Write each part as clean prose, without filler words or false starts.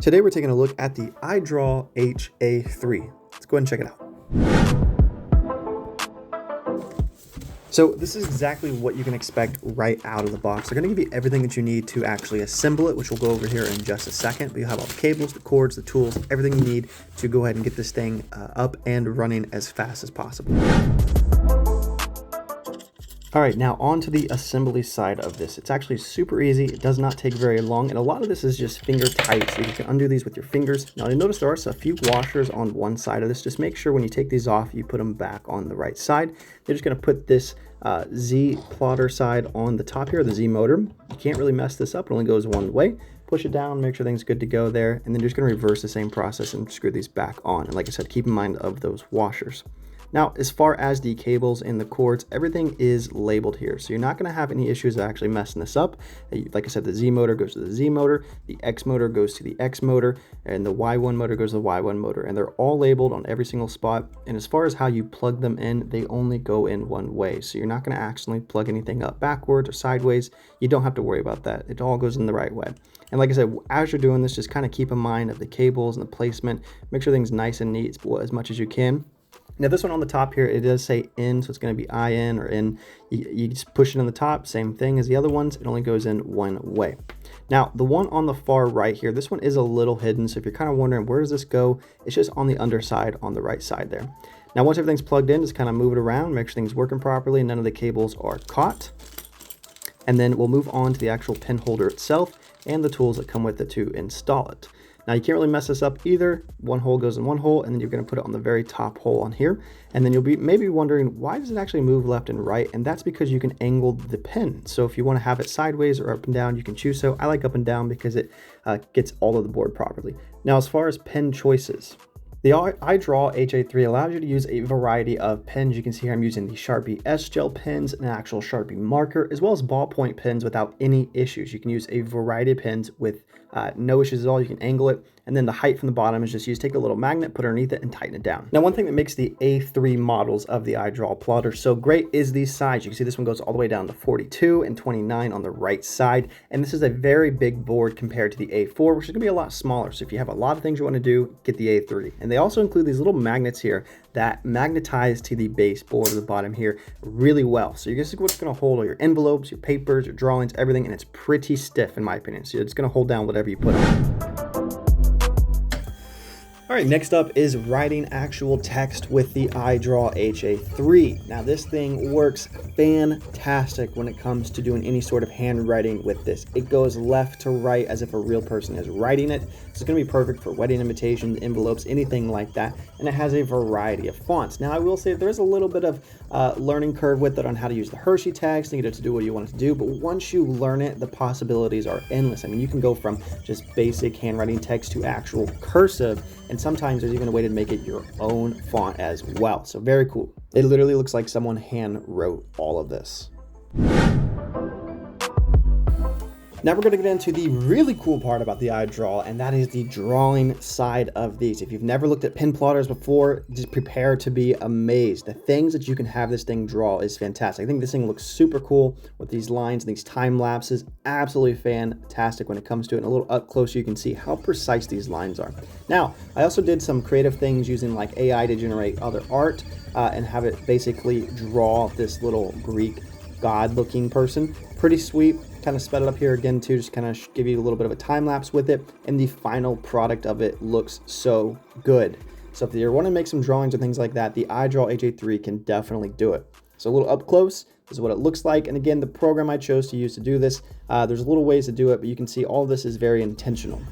Today we're taking a look at the iDraw HA3. Let's go ahead and check it out. So this is exactly what you can expect right out of the box. They're going to give you everything that you need to actually assemble it, which we'll go over here in just a second. But you have all the cables, the cords, the tools, everything you need to go ahead and get this thing up and running as fast as possible. All right, now on to the assembly side of this. It's actually super easy. It does not take very long, and a lot of this is just finger tight, so you can undo these with your fingers. Now, you'll notice there are a few washers on one side of this. Just make sure when you take these off, you put them back on the right side. They're just gonna put this Z plotter side on the top here, the Z motor. You can't really mess this up. It only goes one way. Push it down, make sure things good to go there, and then you're just gonna reverse the same process and screw these back on. And like I said, keep in mind of those washers. Now, as far as the cables and the cords, everything is labeled here. So you're not gonna have any issues of actually messing this up. Like I said, the Z motor goes to the Z motor, the X motor goes to the X motor, and the Y1 motor goes to the Y1 motor. And they're all labeled on every single spot. And as far as how you plug them in, they only go in one way. So you're not gonna accidentally plug anything up backwards or sideways. You don't have to worry about that. It all goes in the right way. And like I said, as you're doing this, just kind of keep in mind of the cables and the placement. Make sure things nice and neat as much as you can. Now this one on the top here, it does say in, so it's going to be IN or in. You just push it on the top, same thing as the other ones. It only goes in one way. Now the one on the far right here, this one is a little hidden. So if you're kind of wondering where does this go, it's just on the underside on the right side there. Now once everything's plugged in, just kind of move it around, make sure things working properly, and none of the cables are caught. And then we'll move on to the actual pin holder itself and the tools that come with it to install it. Now you can't really mess this up either. One hole goes in one hole, and then you're going to put it on the very top hole on here. And then you'll be maybe wondering, why does it actually move left and right? And that's because you can angle the pin. So if you want to have it sideways or up and down, you can choose so. I like up and down because it gets all of the board properly. Now as far as pen choices, the iDraw HA3 allows you to use a variety of pens. You can see here I'm using the Sharpie S-Gel pens, an actual Sharpie marker, as well as ballpoint pens without any issues. You can use a variety of pens with no issues at all. You can angle it, and then the height from the bottom is just take a little magnet, put it underneath it, and tighten it down. Now, one thing that makes the A3 models of the iDraw plotter so great is the size. You can see this one goes all the way down to 42 and 29 on the right side, and this is a very big board compared to the A4, which is going to be a lot smaller. So if you have a lot of things you want to do, get the A3. And they also include these little magnets here that magnetize to the base board at the bottom here really well. So you're just going to hold all your envelopes, your papers, your drawings, everything, and it's pretty stiff in my opinion. So it's going to hold down whatever you put on. All right, next up is writing actual text with the iDraw HA3. Now this thing works fantastic when it comes to doing any sort of handwriting with this. It goes left to right as if a real person is writing it. So it's gonna be perfect for wedding invitations, envelopes, anything like that. And it has a variety of fonts. Now I will say there is a little bit of learning curve with it on how to use the Hershey text and get it to do what you want it to do. But once you learn it, the possibilities are endless. I mean, you can go from just basic handwriting text to actual cursive, and sometimes there's even a way to make it your own font as well. So very cool. It literally looks like someone hand wrote all of this. Now we're going to get into the really cool part about the iDraw, and that is the drawing side of these. If you've never looked at pen plotters before, just prepare to be amazed. The things that you can have this thing draw is fantastic. I think this thing looks super cool with these lines and these time lapses. Absolutely fantastic when it comes to it. And a little up close, you can see how precise these lines are. Now, I also did some creative things using like AI to generate other art and have it basically draw this little Greek god-looking person. Pretty sweet. Kind of sped it up here again too, just kind of give you a little bit of a time lapse with it, and the final product of it looks so good. So if you're wanting to make some drawings or things like that, the iDraw HA3 can definitely do it. So a little up close, this is what it looks like. And again, the program I chose to use to do this, there's little ways to do it, but you can see all of this is very intentional.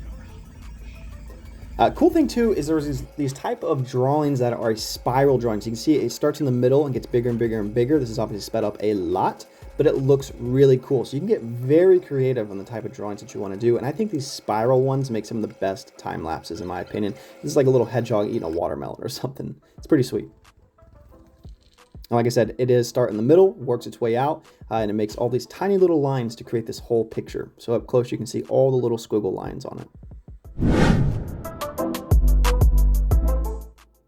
Cool thing too is there's these type of drawings that are spiral drawings. You can see it starts in the middle and gets bigger and bigger and bigger. This is obviously sped up a lot, but it looks really cool. So you can get very creative on the type of drawings that you want to do. And I think these spiral ones make some of the best time lapses in my opinion. This is like a little hedgehog eating a watermelon or something. It's pretty sweet. And like I said, it is start in the middle, works its way out, and it makes all these tiny little lines to create this whole picture. So up close, you can see all the little squiggle lines on it.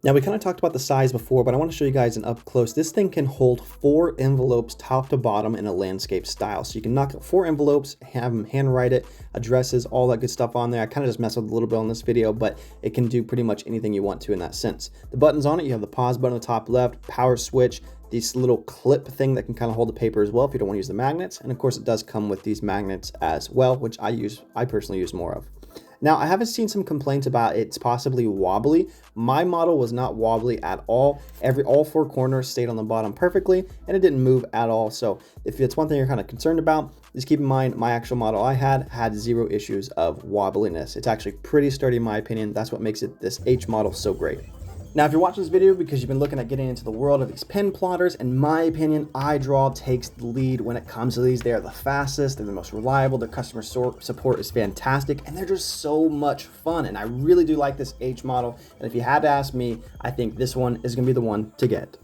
Now, we kind of talked about the size before, but I want to show you guys an up close. This thing can hold 4 envelopes top to bottom in a landscape style. So you can knock out 4 envelopes, have them handwrite it, addresses, all that good stuff on there. I kind of just messed with a little bit on this video, but it can do pretty much anything you want to in that sense. The buttons on it, you have the pause button on the top left, power switch, this little clip thing that can kind of hold the paper as well if you don't want to use the magnets. And of course, it does come with these magnets as well, which I personally use more of. Now, I haven't seen some complaints about it's possibly wobbly. My model was not wobbly at all. All 4 corners stayed on the bottom perfectly, and it didn't move at all. So if it's one thing you're kind of concerned about, just keep in mind my actual model I had 0 issues of wobbliness. It's actually pretty sturdy in my opinion. That's what makes this H model so great. Now, if you're watching this video because you've been looking at getting into the world of these pen plotters, in my opinion, iDraw takes the lead when it comes to these. They are the fastest, they're the most reliable, their customer support is fantastic, and they're just so much fun. And I really do like this H model. And if you had to ask me, I think this one is gonna be the one to get.